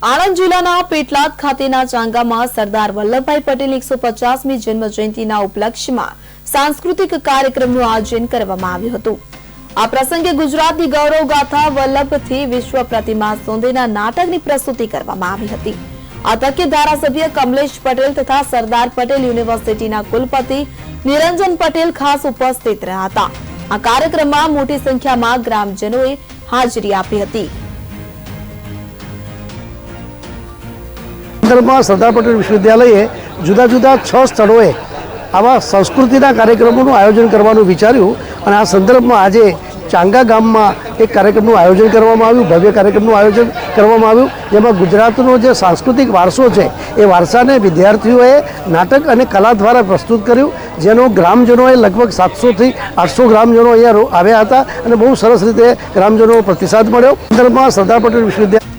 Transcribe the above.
આણંદ જિલ્લાના પેટલાદ ખાતેના ચાંગામાં સરદાર વલ્લભભાઈ પટેલની 150મી જન્મ જયંતિના ઉપલક્ષ્યમાં સાંસ્કૃતિક કાર્યક્રમનું આયોજન કરવામાં આવ્યું હતું। આ પ્રસંગે ગુજરાતની ગૌરવ ગાથા વલ્લભથી વિશ્વ પ્રતિમા સુધીના નાટકની પ્રસ્તુતિ કરવામાં આવી હતી। આ તકે ધારાસભ્ય કમલેશ પટેલ તથા સરદાર પટેલ યુનિવર્સિટીના કુલપતિ નિરંજન પટેલ ખાસ ઉપસ્થિત રહ્યા હતા। આ કાર્યક્રમમાં મોટી સંખ્યામાં ગ્રામજનોએ હાજરી આપી હતી। સરદાર પટેલ વિશ્વવિદ્યાલયે જુદા જુદા 6 સ્થળોએ આવા સંસ્કૃતિના કાર્યક્રમોનું આયોજન કરવાનું વિચાર્યું અને આ સંદર્ભમાં આજે ચાંગા ગામમાં એક કાર્યક્રમનું આયોજન કરવામાં આવ્યું, ભવ્ય કાર્યક્રમનું આયોજન કરવામાં આવ્યું, જેમાં ગુજરાતનો જે સાંસ્કૃતિક વારસો છે એ વારસાને વિદ્યાર્થીઓએ નાટક અને કલા દ્વારા પ્રસ્તુત કર્યું, જેનો ગ્રામજનોએ લગભગ 700 થી 800 ગ્રામજનો અહીંયા આવ્યા હતા અને બહુ સરસ રીતે ગ્રામજનોનો પ્રતિસાદ મળ્યો। સંદર્ભમાં સરદાર પટેલ વિશ્વવિદ્યાલય